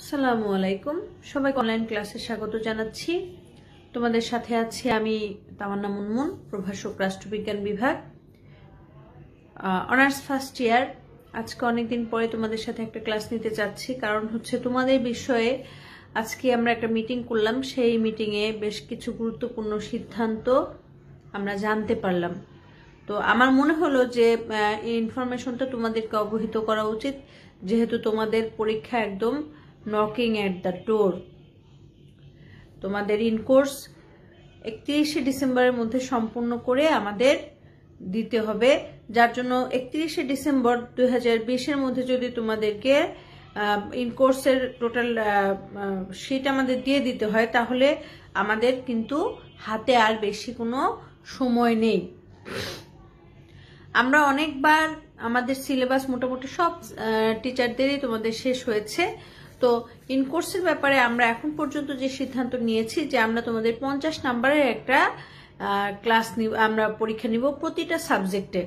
আসসালামু আলাইকুম, সবাইকে অনলাইন ক্লাসে স্বাগত জানাচ্ছি। তোমাদের সাথে আছি আমি তামান্না মুনমুন, প্রভাষক রাষ্ট্রবিজ্ঞান বিভাগ, অনার্স ফার্স্ট ইয়ার। আজকে অনেকদিন পরে তোমাদের সাথে একটা ক্লাস নিতে চাচ্ছি, কারণ হচ্ছে তোমাদের বিষয়ে আজকে আমরা একটা মিটিং করলাম। সেই মিটিংয়ে বেশ কিছু গুরুত্বপূর্ণ সিদ্ধান্ত আমরা জানতে পারলাম। তো আমার মনে হলো যে এই ইনফরমেশনটা তোমাদেরকে অবহিত করা উচিত, যেহেতু তোমাদের পরীক্ষা একদম নকিং এট দ্য ডোর। তোমাদের ইনকোর্স 31শে ডিসেম্বরের মধ্যে সম্পূর্ণ করে আমাদের দিতে হবে, যার জন্য 31শে ডিসেম্বর 2020-এর মধ্যে যদি তোমাদেরকে ইনকোর্সের টোটাল শিট আমাদের দিয়ে দিতে হয়, তাহলে আমাদের কিন্তু হাতে আর বেশি কোনো সময় নেই। আমরা অনেকবার আমাদের সিলেবাস মোটামুটি সব টিচারদেরই তোমাদের শেষ হয়েছে। তো ইনকোর্সের ব্যাপারে আমরা এখন পর্যন্ত যে সিদ্ধান্ত নিয়েছি যে আমরা তোমাদের 50 নাম্বারের একটা ক্লাস নিব, আমরা পরীক্ষা নিব প্রতিটা সাবজেক্টে।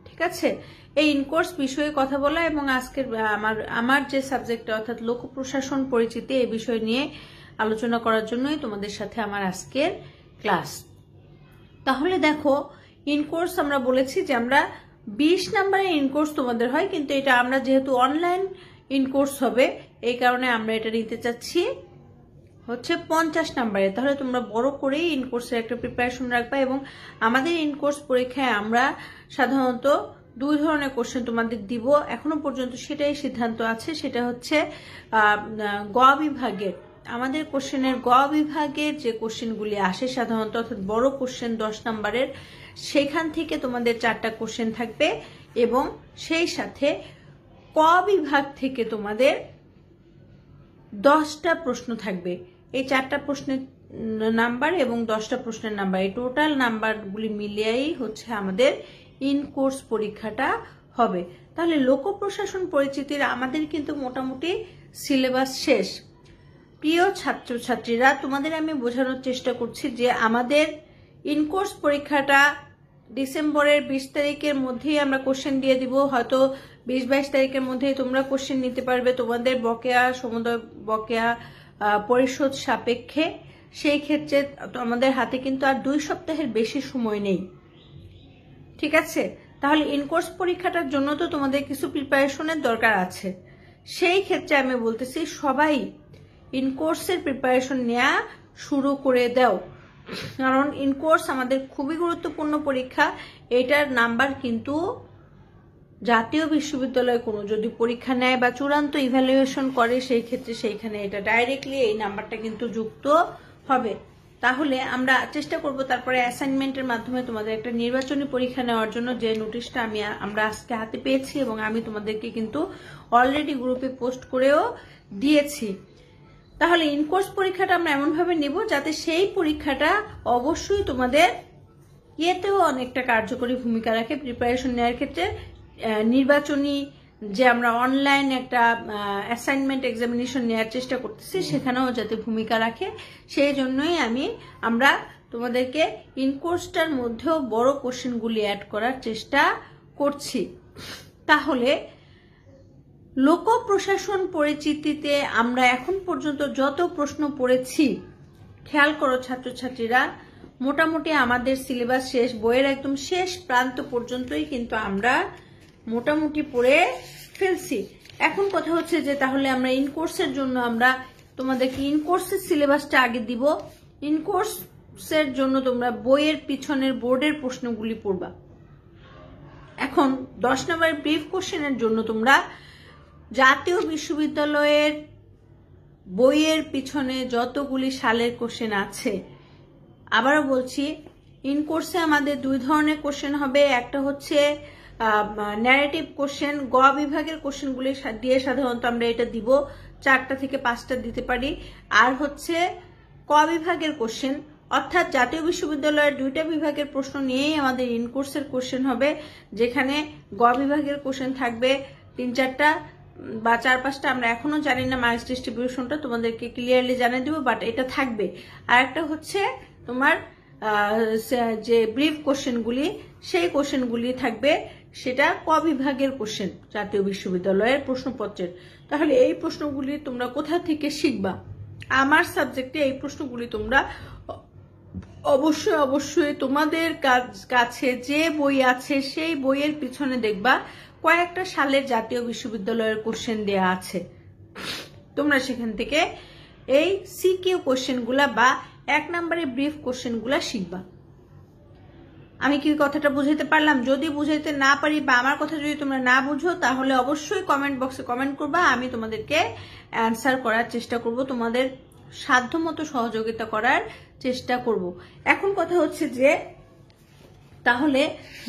ঠিক আছে, এই ইনকোর্স বিষয়ে কথা বলা এবং আজকের আমার যে সাবজেক্টটা অর্থাৎ লোক প্রশাসন পরিচিতি, এই বিষয় নিয়ে আলোচনা করার জন্যই তোমাদের সাথে আমার আজকের ক্লাস। তাহলে দেখো, ইনকোর্স আমরা বলেছি যে আমরা 20 নাম্বারের ইনকোর্স তোমাদের হয়, কিন্তু এটা আমরা যেহেতু অনলাইন ইনকোর্স হবে এই কারণে আমরা এটা নিতে চাচ্ছি হচ্ছে 50 নাম্বারে। তাহলে তোমরা বড় করেই ইনকোর্সের একটা প্রিপারেশন রাখবা। এবং আমাদের ইনকোর্স পরীক্ষায় আমরা সাধারণত 2 ধরনের কোশ্চেন তোমাদের দিব, এখনো পর্যন্ত সেটাই সিদ্ধান্ত আছে। সেটা হচ্ছে গ বিভাগের, আমাদের কোশ্চেনের গ বিভাগের যে কোশ্চেনগুলি আসে সাধারণত, অর্থাৎ বড় কোশ্চেন 10 নাম্বারের, সেখান থেকে তোমাদের 4টা কোশ্চেন থাকবে এবং সেই সাথে ক বিভাগ থেকে তোমাদের 10টা প্রশ্ন থাকবে। এই 4টা প্রশ্নের নাম্বার এবং 10টা প্রশ্নের নাম্বার, এই টোটাল নাম্বারগুলি মিলিয়েই হচ্ছে আমাদের ইনকোর্স পরীক্ষাটা হবে। তাহলে লোক প্রশাসন পরিচিতির আমাদের কিন্তু মোটামুটি সিলেবাস শেষ। প্রিয় ছাত্রছাত্রীরা, তোমাদের আমি বোঝানোর চেষ্টা করছি যে আমাদের ইনকোর্স পরীক্ষাটা ডিসেম্বরের 20 তারিখের মধ্যেই আমরা কোশ্চেন দিয়ে দিব। হয়তো 20-22 তারিখের মধ্যেই তোমরা কোশ্চেন নিতে পারবে তোমাদের বকেয়া সমুদয় বকেয়া পরিশোধ সাপেক্ষে। সেই ক্ষেত্রে আমাদের হাতে কিন্তু আর 2 সপ্তাহের বেশি সময় নেই। ঠিক আছে, তাহলে ইনকোর্স পরীক্ষাটার জন্য তো তোমাদের কিছু প্রিপারেশনের দরকার আছে। সেই ক্ষেত্রে আমি বলতেছি সবাই ইনকোর্সের প্রিপারেশন নেওয়া শুরু করে দাও, কারণ ইনকোর্স আমাদের খুবই গুরুত্বপূর্ণ পরীক্ষা। এটার নাম্বার কিন্তু জাতীয় বিশ্ববিদ্যালয়ে কোনো যদি পরীক্ষা নেয় বা চূড়ান্ত ইভ্যালুয়েশন করে, সেই ক্ষেত্রে সেইখানে এটা ডাইরেক্টলি এই নাম্বারটা কিন্তু যুক্ত হবে। তাহলে আমরা চেষ্টা করব তারপরে অ্যাসাইনমেন্টের মাধ্যমে তোমাদের একটা নির্বাচনী পরীক্ষা নেওয়ার জন্য যে নোটিশটা আমরা আজকে হাতে পেয়েছি এবং আমি তোমাদেরকে কিন্তু অলরেডি গ্রুপে পোস্ট করেও দিয়েছি। তাহলে ইনকোর্স পরীক্ষাটা আমরা এমনভাবে নিব যাতে সেই পরীক্ষাটা অবশ্যই তোমাদের ইয়েতেও অনেকটা কার্যকরী ভূমিকা রাখে প্রিপারেশন নেওয়ার ক্ষেত্রে। নির্বাচনী যে আমরা অনলাইন একটা অ্যাসাইনমেন্ট এক্সামিনেশন নেওয়ার চেষ্টা করতেছি, সেখানেও যাতে ভূমিকা রাখে, সেই জন্যই আমরা তোমাদেরকে ইনকোর্সটার মধ্যেও বড় কোশ্চেনগুলি অ্যাড করার চেষ্টা করছি। তাহলে লোক প্রশাসন পরিচিতিতে আমরা এখন পর্যন্ত যত প্রশ্ন পড়েছি, খেয়াল করো ছাত্রছাত্রীরা, মোটামুটি আমাদের সিলেবাস শেষ, বইয়ের একদম শেষ প্রান্ত পর্যন্তই কিন্তু আমরা মোটামুটি পড়ে ফেলছি। এখন কথা হচ্ছে যে তাহলে আমরা ইনকোর্সের জন্য আমরা তোমাদেরকে ইনকোর্সের সিলেবাসটা আগে দিব। ইনকোর্সের জন্য তোমরা বইয়ের পিছনের বোর্ডের প্রশ্নগুলি পড়বা। এখন 10 নম্বর ব্রিফ কোশ্চেনের জন্য তোমরা জাতীয় বিশ্ববিদ্যালয়ের বইয়ের পিছনে যতগুলি সালের কোশ্চেন আছে, আবারও বলছি, ইনকোর্সে আমাদের 2 ধরনের কোশ্চেন হবে। একটা হচ্ছে ন্যারেটিভ কোশ্চেন, গ বিভাগের কোশ্চেনগুলি দিয়ে সাধারণত আমরা এটা দিব, 4টা থেকে 5টা দিতে পারি। আর হচ্ছে ক বিভাগের কোশ্চেন, অর্থাৎ জাতীয় বিশ্ববিদ্যালয়ের 2টা বিভাগের প্রশ্ন নিয়েই আমাদের ইনকোর্সের কোশ্চেন হবে, যেখানে গ বিভাগের কোশ্চেন থাকবে 3-4টা বা 4-5টা, আমরা এখনো জানি না, মার্কস ডিস্ট্রিবিউশনটা তোমাদেরকে ক্লিয়ারলি জানিয়ে দেবো, বাট এটা থাকবে। আর একটা হচ্ছে তোমার যে ব্রিফ কোশ্চেনগুলি, সেই কোশ্চেনগুলি থাকবে সেটা ক বিভাগের কোশ্চেন, জাতীয় বিশ্ববিদ্যালয়ের প্রশ্নপত্রের। তাহলে এই প্রশ্নগুলি তোমরা কোথা থেকে শিখবা? আমার সাবজেক্টে এই প্রশ্নগুলি তোমরা অবশ্যই তোমাদের কাছে যে বই আছে সেই বইয়ের পিছনে দেখবা কয়েকটা সালের জাতীয় বিশ্ববিদ্যালয়ের কোশ্চেন দেয়া আছে। তোমরা সেখান থেকে এই সিকিউ কোশ্চেনগুলা বা 1 নম্বরের ব্রিফ কোশ্চেনগুলা শিখবা। আমি কি কথাটা বুঝাইতে পারলাম? যদি বুঝাইতে না পারি বা আমার কথা যদি তোমরা না বুঝো তাহলে অবশ্যই কমেন্ট বক্সে কমেন্ট করবা, আমি তোমাদেরকে অ্যান্সার করার চেষ্টা করব, তোমাদের সাধ্যমতো সহযোগিতা করার চেষ্টা করব। এখন কথা হচ্ছে যে তাহলে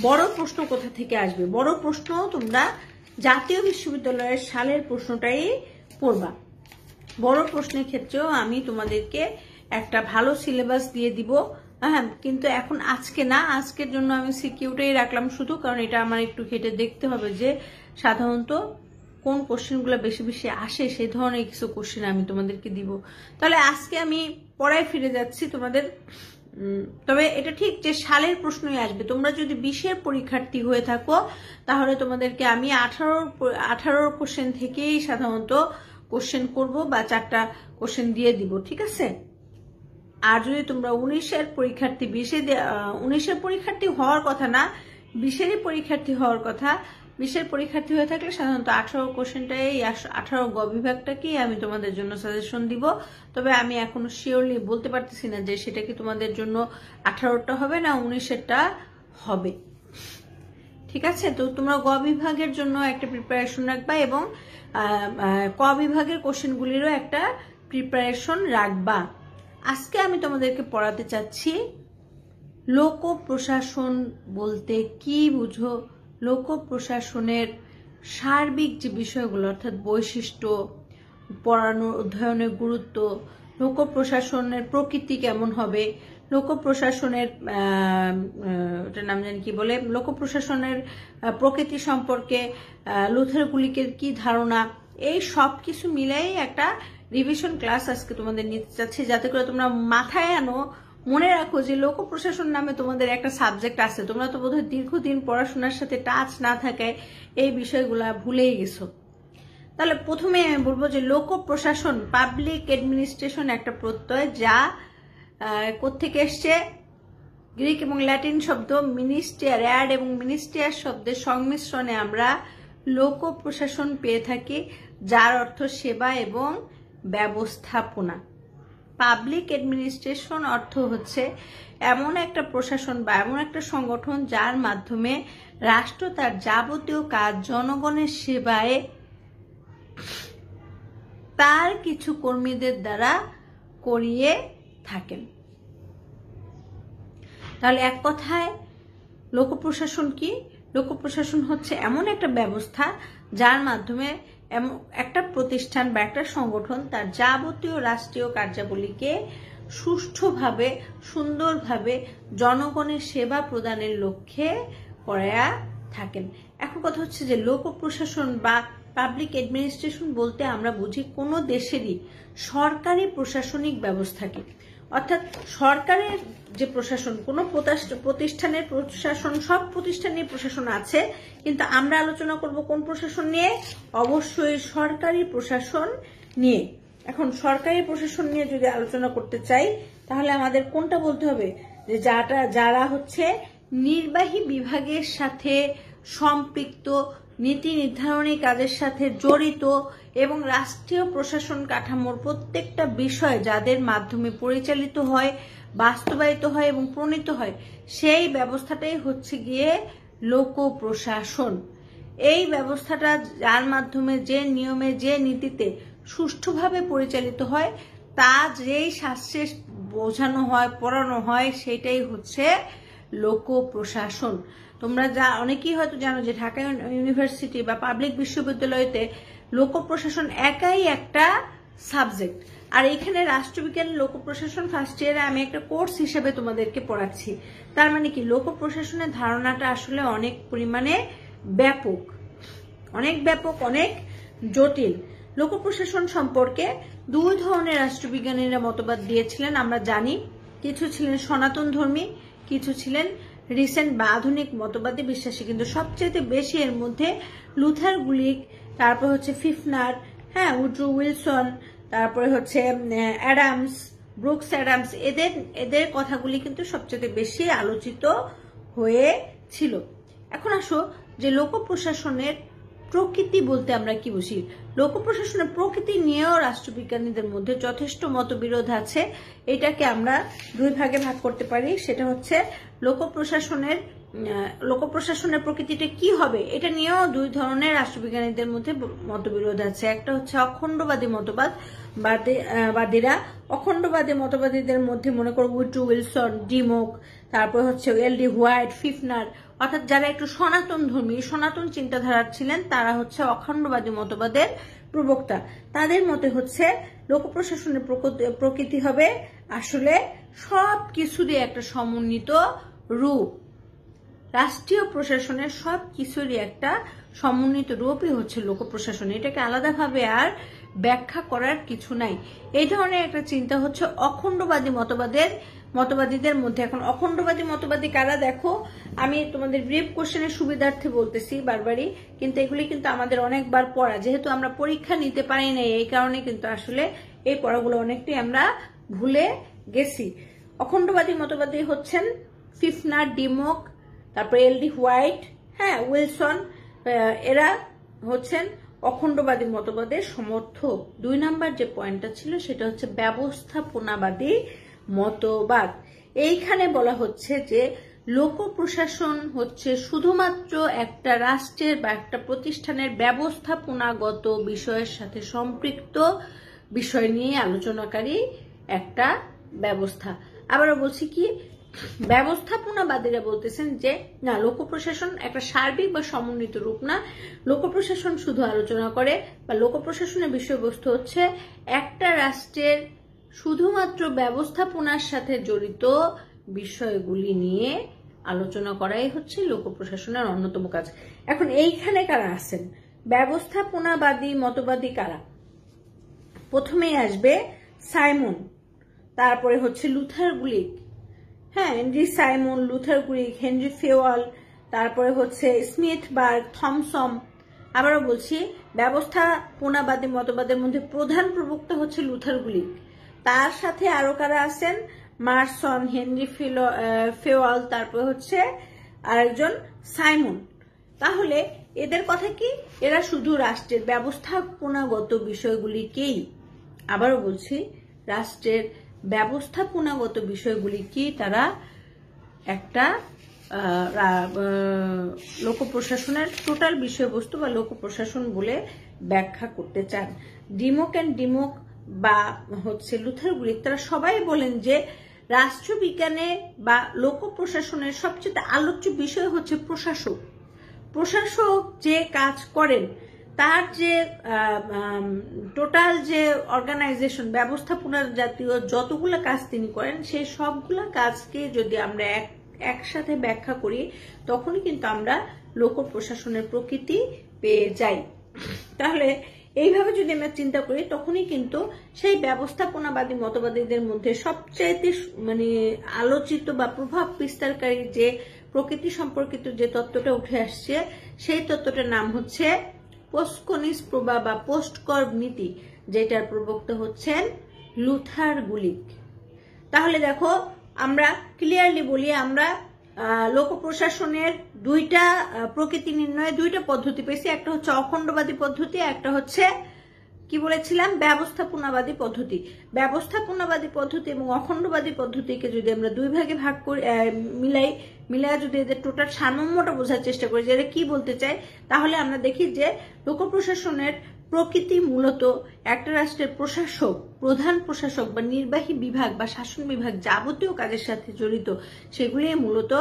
বড় প্রশ্ন কোথা থেকে আসবে? বড় প্রশ্ন তোমরা জাতীয় বিশ্ববিদ্যালয়ের সালের প্রশ্নটাই পড়বা। বড় প্রশ্নের ক্ষেত্রেও আমি তোমাদেরকে একটা ভালো সিলেবাস দিয়ে দিব। হ্যাঁ, কিন্তু এখন আজকে না, আজকের জন্য আমি সিকিউটাই রাখলাম শুধু, কারণ এটা আমার একটু ঘেটে দেখতে হবে যে সাধারণত কোন কোশ্চেনগুলো বেশি বেশি আসে, সেই ধরনের কিছু কোশ্চেন আমি তোমাদেরকে দিব। তাহলে আজকে আমি পড়ায় ফিরে যাচ্ছি তোমাদের। তবে এটা ঠিক যে সালের প্রশ্নই আসবে। তোমরা যদি 20-এর পরীক্ষার্থী হয়ে থাকো তাহলে তোমাদেরকে আমি 18 কোশ্চেন থেকেই সাধারণত কোশ্চেন করব বা 4টা কোশ্চেন দিয়ে দিব, ঠিক আছে? আর যদি তোমরা 19-এর পরীক্ষার্থী, 19-এর পরীক্ষার্থী হওয়ার কথা না, 20-এরই পরীক্ষার্থী হওয়ার কথা, 20-এর পরীক্ষার্থী হয়ে থাকলে সাধারণত 18 কোশ্চেনটাই, 18 গ বিভাগটাকেই আমি তোমাদের জন্য সাজেশন দিব। তবে আমি এখনো শিওরলি বলতে পারতেছি না যে সেটা কি তোমাদের জন্য 18টা হবে না 19-এরটা হবে, ঠিক আছে? তো তোমরা গ বিভাগের জন্য একটা প্রিপারেশন রাখবা এবং ক বিভাগের কোশ্চেনগুলিরও একটা প্রিপারেশন রাখবা। আজকে আমি তোমাদেরকে পড়াতে চাচ্ছি লোক প্রশাসন বলতে কি বুঝো, লোক প্রশাসনের সার্বিক যে বিষয়গুলো অর্থাৎ বৈশিষ্ট্য, পড়ানোর অধ্যয়নের গুরুত্ব, লোক প্রশাসনের প্রকৃতি কেমন হবে, লোক প্রশাসনের ওটার নাম জানি কি বলে, লোক প্রশাসনের প্রকৃতি সম্পর্কে লুথার গুলিকের কি ধারণা, এই সব কিছু মিলাই একটা রিভিশন ক্লাস আজকে তোমাদের নিতে চাচ্ছি, যাতে করে তোমরা মাথায় আনো, মনে রাখো যে লোক প্রশাসন নামে তোমাদের একটা সাবজেক্ট আছে। তোমরা তো বোধহয় দীর্ঘদিন পড়াশোনার সাথে টাচ না থাকায় এই বিষয়গুলা ভুলেই গেছো। তাহলে প্রথমে আমি বলবো যে লোক প্রশাসন, পাবলিক অ্যাডমিনিস্ট্রেশন একটা প্রত্যয়, যা কোত্থেকে এসছে? গ্রিক এবং ল্যাটিন শব্দ মিনিস্টিয়ার, অ্যাড এবং মিনিস্টিয়ার শব্দের সংমিশ্রণে আমরা লোক প্রশাসন পেয়ে থাকি, যার অর্থ সেবা এবং ব্যবস্থাপনা। পাবলিক অ্যাডমিনিস্ট্রেশন অর্থ হচ্ছে এমন একটা প্রশাসন বা এমন একটা সংগঠন যার মাধ্যমে রাষ্ট্র তার যাবতীয় কাজ জনগণের সেবায় তার কিছু কর্মীদের দ্বারা করিয়ে থাকেন। তাহলে এক কথায় লোক প্রশাসন কি? লোক প্রশাসন হচ্ছে এমন একটা ব্যবস্থা যার মাধ্যমে একটা প্রতিষ্ঠান বা একটা সংগঠন তার যাবতীয় রাষ্ট্রীয় কার্যাবলীকে সুষ্ঠুভাবে, সুন্দরভাবে জনগণের সেবা প্রদানের লক্ষ্যে করা থাকেন। এখন কথা হচ্ছে যে লোক প্রশাসন বা পাবলিক অ্যাডমিনিস্ট্রেশন বলতে আমরা বুঝি কোনো দেশেরই সরকারি প্রশাসনিক ব্যবস্থাকে, অর্থাৎ সরকারের যে প্রশাসন, কোনো প্রতিষ্ঠানের প্রশাসন, সব প্রতিষ্ঠানের প্রশাসন আছে, কিন্তু আমরা আলোচনা করব কোন প্রশাসন নিয়ে? অবশ্যই সরকারি প্রশাসন নিয়ে। এখন সরকারি প্রশাসন নিয়ে যদি আলোচনা করতে চাই তাহলে আমাদের কোনটা বলতে হবে? যে যারা হচ্ছে নির্বাহী বিভাগের সাথে সম্পৃক্ত, নীতি নির্ধারণী কাজের সাথে জড়িত এবং রাষ্ট্রীয় প্রশাসন কাঠামোর প্রত্যেকটা বিষয় যাদের মাধ্যমে পরিচালিত হয়, বাস্তবায়িত হয় এবং প্রণীত হয়, সেই ব্যবস্থাটাই হচ্ছে গিয়ে লোক প্রশাসন। এই ব্যবস্থাটা যার মাধ্যমে যে নিয়মে, যে নীতিতে সুষ্ঠুভাবে পরিচালিত হয়, তা যেই শাস্ত্রে বোঝানো হয়, পড়ানো হয়, সেটাই হচ্ছে লোক প্রশাসন। তোমরা অনেকেই হয়তো জানো যে ঢাকা ইউনিভার্সিটি বা পাবলিক বিশ্ববিদ্যালয়তে লোক প্রশাসন একাই একটা সাবজেক্ট। আর এখানে রাষ্ট্রবিজ্ঞান লোক প্রশাসন ফার্স্ট ইয়ারে আমি একটা কোর্স হিসেবে তোমাদেরকে পড়াচ্ছি। তার মানে কি, লোক প্রশাসনের ধারণাটা আসলে অনেক পরিমাণে ব্যাপক, অনেক জটিল। লোক প্রশাসন সম্পর্কে 2 ধরনের রাষ্ট্রবিজ্ঞানীরা মতবাদ দিয়েছিলেন আমরা জানি। কিছু ছিলেন সনাতন ধর্মী, কিছু ছিলেন রিসেন্ট বা আধুনিক মতবাদে বিশ্বাসী, কিন্তু সবচেয়ে বেশি এর মধ্যে লুথার গুলিক, তারপর হচ্ছে ফিফনার, হ্যাঁ, উড্রো উইলসন, তারপরে হচ্ছে অ্যাডামস, ব্রুকস অ্যাডামস, এদের কথাগুলি কিন্তু সবচেয়ে বেশি আলোচিত হয়েছিল। এখন আসো যে লোক প্রশাসনের প্রকৃতি বলতে আমরা কি বুঝি। লোক প্রশাসনের প্রকৃতি নিয়েও রাষ্ট্রবিজ্ঞানীদের মধ্যে যথেষ্ট মতবিরোধ আছে। এটাকে আমরা দুই ভাগে ভাগ করতে পারি। সেটা হচ্ছে লোক প্রশাসনের প্রকৃতিটা কি হবে, এটা নিয়েও দুই ধরনের রাষ্ট্রবিজ্ঞানীদের মধ্যে মতবিরোধ আছে। একটা হচ্ছে অখণ্ডবাদী মতবাদীরা। অখণ্ডবাদী মতবাদীদের মধ্যে মনে করো উড্রো উইলসন, ডিমক, তারপর হচ্ছে এল.ডি. হোয়াইট, ফিফনার, অর্থাৎ যারা একটু সনাতন ধর্মী, সনাতন চিন্তাধারার ছিলেন, তারা হচ্ছে অখণ্ডবাদী মতবাদের প্রবক্তা। তাদের মতে হচ্ছে লোক প্রশাসনের প্রকৃতি হবে আসলে সব কিছুরই একটা সমন্বিত রূপ। রাষ্ট্রীয় প্রশাসনের সব কিছুরই একটা সমন্বিত রূপই হচ্ছে লোক প্রশাসন। এটাকে আলাদাভাবে আর ব্যাখ্যা করার কিছু নাই। এই ধরনের একটা চিন্তা হচ্ছে অখণ্ডবাদী মতবাদীদের মধ্যে। এখন অখণ্ডবাদী মতবাদী কারা দেখো, আমি তোমাদের ব্রিফ কোশ্চেনের সুবিধার্থে বলতেছি বারবারই, কিন্তু এগুলি কিন্তু আমাদের অনেকবার পড়া, যেহেতু আমরা পরীক্ষা নিতে পারি না, এই কারণে কিন্তু আসলে এই পড়াগুলো অনেকটাই আমরা ভুলে গেছি। অখণ্ডবাদী মতবাদী হচ্ছেন ফিফনার, ডিমক, তারপরে এল.ডি. হোয়াইট, হ্যাঁ, উইলসন, এরা হচ্ছেন অখণ্ডবাদী মতবাদের সমর্থক। 2 নাম্বার যে পয়েন্টটা ছিল সেটা হচ্ছে ব্যবস্থাপনাবাদী মতবাদ। এইখানে বলা হচ্ছে যে লোক প্রশাসন হচ্ছে শুধুমাত্র একটা রাষ্ট্রের বা একটা প্রতিষ্ঠানের ব্যবস্থাপনাগত বিষয়ের সাথে সম্পৃক্ত বিষয় নিয়ে আলোচনাকারী একটা ব্যবস্থা। আবারও বলছি কি, ব্যবস্থাপনাবাদীরা বলতেছেন যে না, লোক প্রশাসন একটা সার্বিক বা সমন্বিত রূপ না। লোক প্রশাসন শুধু আলোচনা করে বা লোক প্রশাসনের বিষয়বস্তু হচ্ছে একটা রাষ্ট্রের শুধুমাত্র ব্যবস্থাপনার সাথে জড়িত বিষয়গুলি নিয়ে আলোচনা করাই হচ্ছে লোক প্রশাসনের অন্যতম কাজ। এখন এইখানে কারা আছেন ব্যবস্থাপনাবাদী মতবাদী কারা? প্রথমেই আসবে সাইমন, তারপরে হচ্ছে লুথার গুলিক, হ্যাঁ, Henry Simon, Luther Gulick, Henry Fayol, তারপরে হচ্ছে স্মিথবার্গ, থমসন। আবারও বলছি, ব্যবস্থাপনাবাদী মতবাদের মধ্যে প্রধান প্রবক্তা হচ্ছে লুথার গুলিক। তার সাথে আরো কারা আছেন, মার্সন, হেনরি ফেওয়াল, তারপরে হচ্ছে আরেকজন সাইমন। তাহলে এদের কথা কি, এরা শুধু রাষ্ট্রের ব্যবস্থাপনাগত বিষয়গুলিকেই, আবারও বলছি, রাষ্ট্রের ব্যবস্থাপনাগত বিষয়গুলি কি তারা একটা লোক প্রশাসনের টোটাল বিষয়বস্তু বা লোক প্রশাসন বলে ব্যাখ্যা করতে চান। ডিমক বা হচ্ছে লুথার গুলিক, তারা সবাই বলেন যে রাষ্ট্রবিজ্ঞানে বা লোক প্রশাসনের সবচেয়ে আলোচ্য বিষয় হচ্ছে প্রশাসক। প্রশাসক যে কাজ করেন তার যে টোটাল যে অর্গানাইজেশন, ব্যবস্থাপনার জাতীয় যতগুলো কাজ তিনি করেন, সেই সবগুলা কাজকে যদি আমরা একসাথে ব্যাখ্যা করি, তখনই কিন্তু আমরা লোক প্রশাসনের প্রকৃতি পেয়ে যাই। তাহলে এইভাবে যদি আমরা চিন্তা করি, তখনই কিন্তু সেই ব্যবস্থাপনাবাদী মতবাদীদের মধ্যে সবচাইতে আলোচিত বা প্রভাব বিস্তারকারী যে প্রকৃতি সম্পর্কিত যে তত্ত্বটা উঠে আসছে, সেই তত্ত্বটার নাম হচ্ছে পোস্টকনিস প্রবা বা পোস্টকর্ব নীতি, যেটার প্রবক্তা হচ্ছেন লুথার গুলিক। তাহলে দেখো, আমরা ক্লিয়ারলি বলি, আমরা লোক প্রশাসনের দুইটা প্রকৃতি নির্ণয়ে দুইটা পদ্ধতি পেয়েছি। একটা হচ্ছে অখণ্ডবাদী পদ্ধতি, একটা হচ্ছে কি বলেছিলাম, ব্যবস্থাপনাবাদী পদ্ধতি। ব্যবস্থাপনাবাদী পদ্ধতি এবং অখণ্ডবাদী পদ্ধতিকে যদি আমরা দুই ভাগে ভাগ করে মিলাই যদি এদের টোটাল সারমর্মটা বোঝার চেষ্টা করি, যে কি বলতে চাই, তাহলে আমরা দেখি যে লোক প্রশাসনের প্রকৃতি মূলত একটা রাষ্ট্রের প্রশাসক, প্রধান প্রশাসক বা নির্বাহী বিভাগ বা শাসন বিভাগ যাবতীয় কাজের সাথে জড়িত, সেগুলি মূলত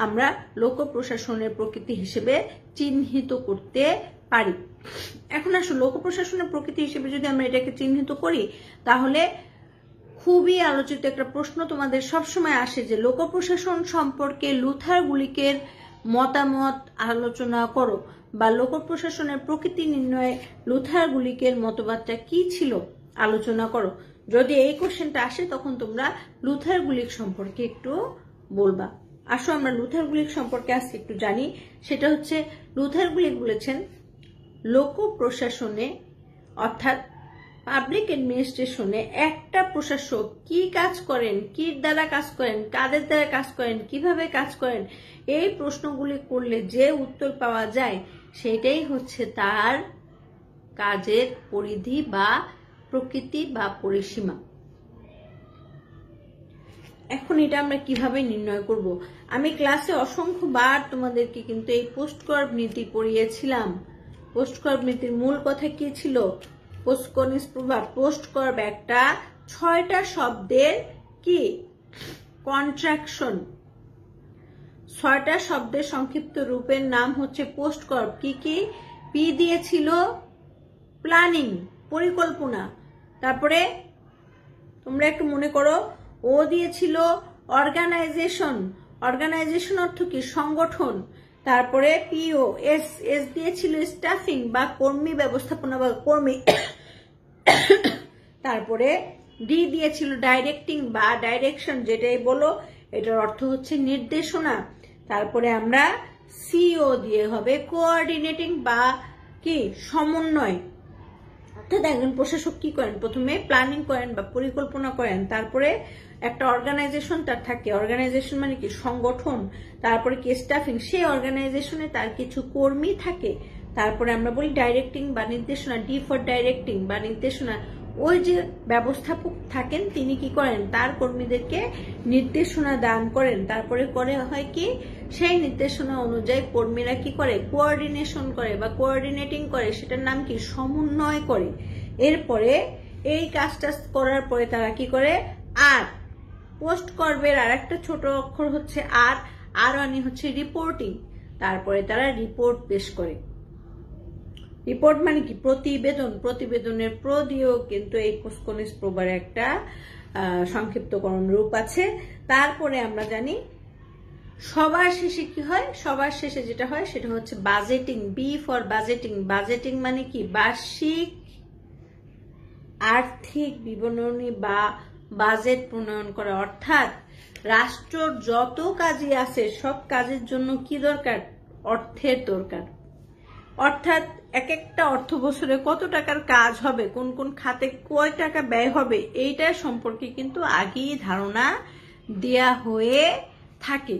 আমরা লোক প্রশাসনের প্রকৃতি হিসেবে চিহ্নিত করতে পারি। এখন আসলে লোক প্রশাসনের প্রকৃতি হিসেবে যদি আমরা এটাকে চিহ্নিত করি, তাহলে খুবই আলোচিত একটা প্রশ্ন তোমাদের সবসময় আসে যে লোক প্রশাসন সম্পর্কে লুথার গুলিকের মতামত আলোচনা করো, বা লোক প্রশাসনের প্রকৃতি নির্ণয়ে লুথার গুলিকের মতবাদটা কি ছিল আলোচনা করো। যদি এই কোশ্চেনটা আসে, তখন তোমরা লুথার গুলিক সম্পর্কে একটু বলবা। আসো আমরা লুথার গুলিক সম্পর্কে আজকে একটু জানি। সেটা হচ্ছে লুথার গুলিক বলেছেন লোক প্রশাসনে অর্থাৎ পাবলিক অ্যাডমিনিস্ট্রেশনে একটা প্রশাসক কি কাজ করেন, কি দ্বারা কাজ করেন, কাদের দ্বারা কাজ করেন, কিভাবে কাজ করেন, এই প্রশ্নগুলি করলে যে উত্তর পাওয়া যায় সেটাই হচ্ছে তার কাজের পরিধি বা প্রকৃতি বা পরিসীমা। এখন এটা আমরা কিভাবে নির্ণয় করব? আমি ক্লাসে অসংখ্যবার তোমাদেরকে কিন্তু এই পোস্ট কার্ভ নীতি পড়িয়েছিলাম। পোস্ট কার্ভ নীতির মূল কথা কি ছিল? পোস্টকনিস প্রভাব। পোস্ট কার্ভ একটা 6টা শব্দের কি কন্ট্রাকশন, 6টা শব্দের সংক্ষিপ্ত রূপের নাম হচ্ছে পোস্ট কার্ভ। কি কি? পি দিয়েছিল প্ল্যানিং, পরিকল্পনা। তারপরে তোমরা একটু মনে করো, ও দিয়েছিল অর্গানাইজেশন, অর্গানাইজেশন অর্থ কি? সংগঠন। তারপরে পিও, এস এস দিয়েছিল স্টাফিং বা কর্মী ব্যবস্থাপনা বা কর্মী। তারপরে ডি দিয়েছিল ডাইরেক্টিং বা ডাইরেকশন, যেটাই বলো এটার অর্থ হচ্ছে নির্দেশনা। তারপরে আমরা সিও দিয়ে হবে কোঅর্ডিনেটিং বা কি সমন্বয়। অর্থাৎ একজন প্রশাসক কি করেন? প্রথমে প্ল্যানিং করেন বা পরিকল্পনা করেন, তারপরে একটা অর্গানাইজেশন তার থাকে, অর্গানাইজেশন মানে কি? সংগঠন। তারপরে কি? স্টাফিং, সেই অর্গানাইজেশনে তার কিছু কর্মী থাকে। তারপরে আমরা বলি ডাইরেক্টিং বা নির্দেশনা, ডি ফর ডাইরেক্টিং বা নির্দেশনা। ওই যে ব্যবস্থাপক থাকেন তিনি কি করেন? তার কর্মীদেরকে নির্দেশনা দান করেন। তারপরে করে হয় কি? সেই নির্দেশনা অনুযায়ী কর্মীরা কি করে? কোঅর্ডিনেশন করে বা কোঅর্ডিনেটিং করে, সেটার নাম কি? সমন্বয় করে। এরপরে এই কাজটা করার পরে তারা কি করে? আর পোস্ট কার্ভের আর একটা ছোট অক্ষর হচ্ছে আর, আর মানে হচ্ছে রিপোর্টিং। তারপরে তারা রিপোর্ট পেশ করে। রিপোর্ট মানে কি? প্রতিবেদন। প্রতিবেদনের প্র দিয়েও কিন্তু এই পোস্টকনিস প্রভাবের একটা সংক্ষিপ্তকরণ রূপ আছে। তারপরে আমরা জানি সবার শেষে কি হয়? সবার শেষে যেটা হয় সেটা হচ্ছে budgeting, B for budgeting. Budgeting মানে কি? বার্ষিক আর্থিক বিবরণী বা বাজেট প্রণয়ন করা। অর্থাৎ রাষ্ট্রর যত কাজই আছে সব কাজের জন্য কি দরকার? অর্থের দরকার। অর্থাৎ এক একটা অর্থ বছরে কত টাকার কাজ হবে, কোন কোন খাতে কয় টাকা ব্যয় হবে, এইটা সম্পর্কে কিন্তু আগেই ধারণা দেয়া হয়ে থাকে।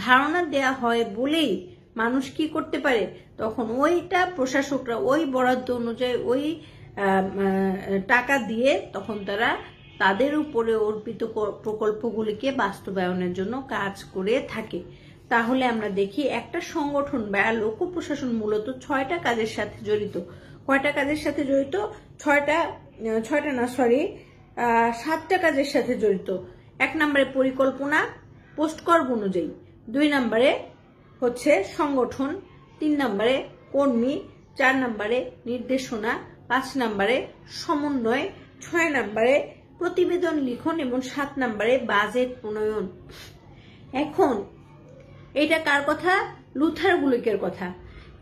ধারণা দেয়া হয় বলেই মানুষ কি করতে পারে? তখন ওইটা প্রশাসকরা ওই বরাদ্দ অনুযায়ী ওই টাকা দিয়ে তখন তারা তাদের উপরে অর্পিত প্রকল্পগুলিকে বাস্তবায়নের জন্য কাজ করে থাকে। তাহলে আমরা দেখি একটা সংগঠন বা লোক প্রশাসন মূলত 6টা কাজের সাথে জড়িত। কয়টা কাজের সাথে জড়িত? 7টা কাজের সাথে জড়িত। 1 নম্বরে পরিকল্পনা পোস্ট কার্ভ অনুযায়ী, 2 নম্বরে হচ্ছে সংগঠন, 3 নম্বরে কর্মী, 4 নম্বরে নির্দেশনা, 5 নম্বরে সমন্বয়, 6 নম্বরে প্রতিবেদন লিখন এবং 7 নম্বরে বাজেট প্রণয়ন। এখন এটা কার কথা? লুথার গুলিকের কথা।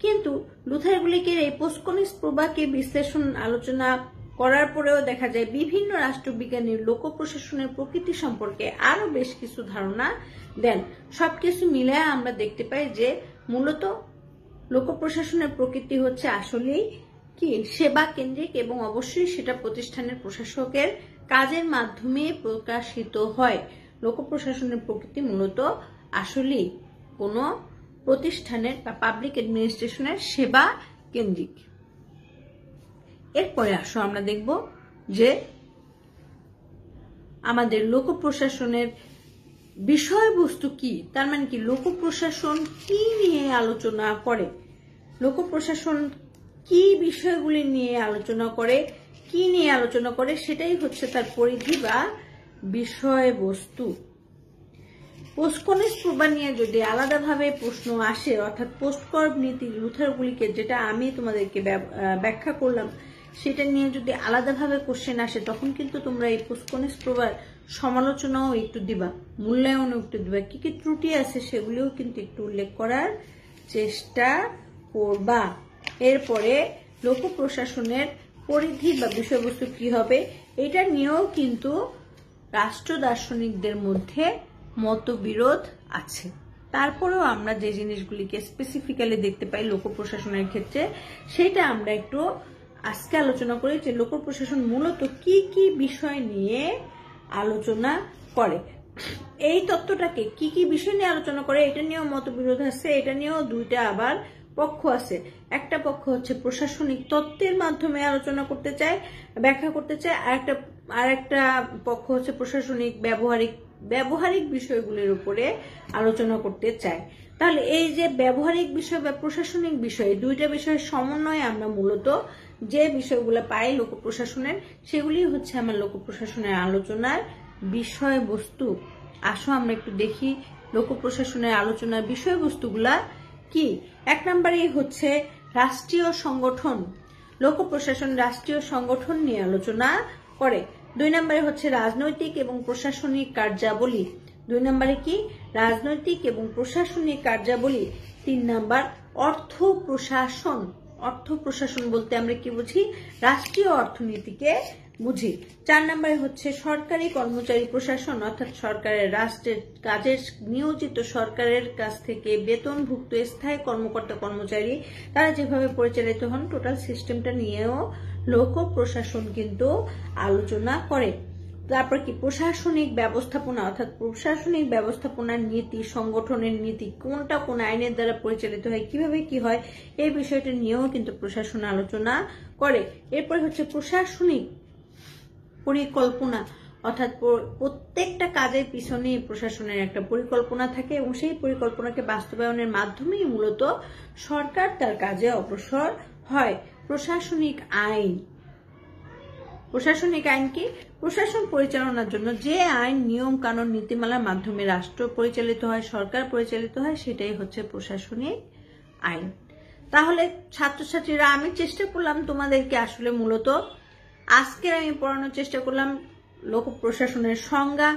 কিন্তু লুথার গুলিকের এই পোস্টকনিস প্রভাবকে বিশ্লেষণ আলোচনা করার পরেও দেখা যায় বিভিন্ন রাষ্ট্রবিজ্ঞানীর লোক প্রশাসনের প্রকৃতি সম্পর্কে আরো বেশ কিছু ধারণা দেন। সবকিছু মিলে আমরা দেখতে পাই যে মূলত লোক প্রশাসনের প্রকৃতি হচ্ছে আসলেই কি? সেবা কেন্দ্রিক এবং অবশ্যই সেটা প্রতিষ্ঠানের প্রশাসকের কাজের মাধ্যমে প্রকাশিত হয়। লোক প্রশাসনের প্রকৃতি মূলত আসলেই কোনো প্রতিষ্ঠানের বা পাবলিক অ্যাডমিনিস্ট্রেশনের সেবা কেন্দ্রিক। এরপরে আসো আমরা দেখব যে আমাদের লোক প্রশাসনের বিষয়বস্তু কি, তার মানে কি? লোক প্রশাসন কি নিয়ে আলোচনা করে, লোক প্রশাসন কি বিষয়গুলি নিয়ে আলোচনা করে, কি নিয়ে আলোচনা করে, সেটাই হচ্ছে তার পরিধি বা বিষয়বস্তু। পোস্টকনিস প্রভাব নিয়ে যদি আলাদাভাবে প্রশ্ন আসে, অর্থাৎ পোস্ট কার্ভ নীতি লুথার গুলিকে যেটা আমি তোমাদেরকে ব্যাখ্যা করলাম সেটা নিয়ে যদি আলাদাভাবে কোশ্চেন আসে, তখন কিন্তু তোমরা এই পোস্টকনিস প্রভাব সমালোচনাও একটু দিবা, মূল্যায়নও একটু দিবা, কি কি ত্রুটি আছে সেগুলিও কিন্তু একটু উল্লেখ করার চেষ্টা করবা। এরপরে লোক প্রশাসনের পরিধি বা বিষয়বস্তু কি হবে এটা নিয়েও কিন্তু রাষ্ট্র দার্শনিকদের মধ্যে মতবিরোধ আছে। তারপরেও আমরা যে জিনিসগুলিকে স্পেসিফিক্যালি দেখতে পাই লোক প্রশাসনের ক্ষেত্রে, সেটা আমরা একটু আজকে আলোচনা করি যে লোক প্রশাসন মূলত কি কি বিষয় নিয়ে আলোচনা করে। এই তত্ত্বটাকে কি কি বিষয় নিয়ে আলোচনা করে এটা নিয়েও মতবিরোধ আছে, এটা নিয়েও দুইটা আবার পক্ষ আছে। একটা পক্ষ হচ্ছে প্রশাসনিক তত্ত্বের মাধ্যমে আলোচনা করতে চায়, ব্যাখ্যা করতে চায়, আর একটা পক্ষ হচ্ছে প্রশাসনিক ব্যবহারিক বিষয়গুলির উপরে আলোচনা করতে চায়। তাহলে এই যে ব্যবহারিক বিষয় বা প্রশাসনিক বিষয়, দুইটা বিষয়ের সমন্বয়ে আমরা মূলত যে বিষয়গুলো পাই লোক প্রশাসনের, সেগুলি হচ্ছে আমার লোক প্রশাসনের আলোচনার বিষয়বস্তু। আসো আমরা একটু দেখি লোক প্রশাসনের আলোচনার বিষয়বস্তুগুলা কি। 1 নম্বরে হচ্ছে রাষ্ট্রীয় সংগঠন। লোক প্রশাসন রাষ্ট্রীয় সংগঠন নিয়ে আলোচনা করে। 2 নম্বরে হচ্ছে রাজনৈতিক এবং প্রশাসনিক কার্যাবলী। 2 নম্বরে কি রাজনৈতিক এবং প্রশাসনিক কার্যাবলী। 3 নম্বর অর্থ প্রশাসন। অর্থ প্রশাসন বলতে আমরা কি বুঝি? রাষ্ট্রীয় অর্থনীতিকে বুঝি। 4 নম্বরে হচ্ছে সরকারি কর্মচারী প্রশাসন, অর্থাৎ সরকারের রাষ্ট্রের কাজের নিয়োজিত সরকারের কাছ থেকে বেতনভুক্ত স্থায়ী কর্মকর্তা কর্মচারী তারা যেভাবে পরিচালিত হন, টোটাল সিস্টেমটা নিয়েও লোক প্রশাসন কিন্তু আলোচনা করে। তারপর কি প্রশাসনিক ব্যবস্থাপনা, অর্থাৎ প্রশাসনিক ব্যবস্থাপনার নীতি, সংগঠনের নীতি, কোনটা কোন আইনের দ্বারা পরিচালিত হয়, কিভাবে কি হয়, এই বিষয়টা নিয়েও কিন্তু প্রশাসন আলোচনা করে। এরপর হচ্ছে প্রশাসনিক পরিকল্পনা, অর্থাৎ প্রত্যেকটা কাজের পিছনে প্রশাসনের একটা পরিকল্পনা থাকে এবং সেই পরিকল্পনাকে বাস্তবায়নের মাধ্যমেই মূলত সরকার তার কাজে অগ্রসর হয়। প্রশাসনিক আইন। প্রশাসনিক আইন কি? প্রশাসন পরিচালনার জন্য যে আইন, নিয়ম, কানুন, নীতিমালার মাধ্যমে রাষ্ট্র পরিচালিত হয়, সরকার পরিচালিত হয়, সেটাই হচ্ছে প্রশাসনিক আইন। তাহলে ছাত্রছাত্রীরা, আমি চেষ্টা করলাম তোমাদেরকে আসলে মূলত আজকে আমি পড়ানোর চেষ্টা করলাম লোক প্রশাসনের সংজ্ঞা,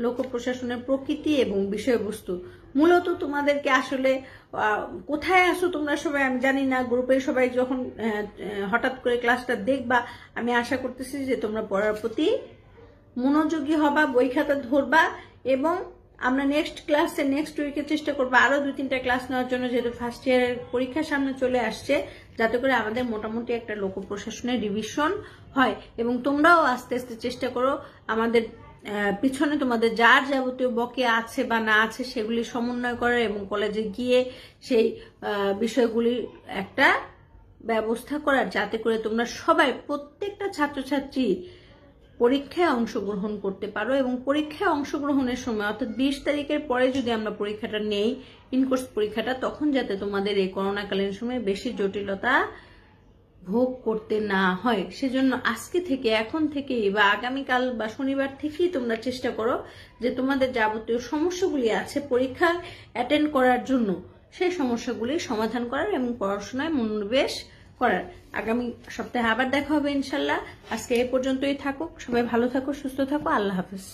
লোক প্রশাসনের প্রকৃতি এবং বিষয়বস্তু। মূলত তোমাদেরকে আসলে কোথায় আসো তোমরা সবাই আমি জানি না, গ্রুপে সবাই যখন হঠাৎ করে ক্লাসটা দেখবা, আমি আশা করতেছি যে তোমরা পড়ার প্রতি মনোযোগী হবা, বই খাতা ধরবা এবং আমরা নেক্সট উইকে চেষ্টা করবো আরো 2-3টা ক্লাস নেওয়ার জন্য, যেহেতু ফার্স্ট ইয়ারের পরীক্ষার সামনে চলে আসছে, যাতে করে আমাদের মোটামুটি একটা লোক প্রশাসনের রিভিশন হয় এবং তোমরাও আস্তে আস্তে চেষ্টা করো আমাদের পিছনে তোমাদের যার যাবতীয় বকে আছে বা না আছে সেগুলি সমন্বয় করার এবং কলেজে গিয়ে সেই বিষয়গুলির একটা ব্যবস্থা করার, যাতে করে তোমরা সবাই প্রত্যেকটা ছাত্রছাত্রী পরীক্ষায় অংশগ্রহণ করতে পারো। এবং পরীক্ষায় অংশগ্রহণের সময় অর্থাৎ 20 তারিখের পরে যদি আমরা পরীক্ষাটা নেই, ইনকোর্স পরীক্ষাটা, তখন যাতে তোমাদের এই করোনাকালীন সময়ে বেশি জটিলতা ভোগ করতে না হয়, সেজন্য আজকে থেকে, এখন থেকে বা আগামীকাল বা শনিবার থেকেই তোমরা চেষ্টা করো যে তোমাদের যাবতীয় সমস্যাগুলি আছে পরীক্ষা অ্যাটেন্ড করার জন্য, সেই সমস্যাগুলি সমাধান করার এবং পড়াশোনায় মনোনিবেশ করার। আগামী সপ্তাহে আবার দেখা হবে ইনশাল্লাহ। আজকে এই পর্যন্তই থাকুক, সবাই ভালো থাকো, সুস্থ থাকো, আল্লাহ হাফেজ।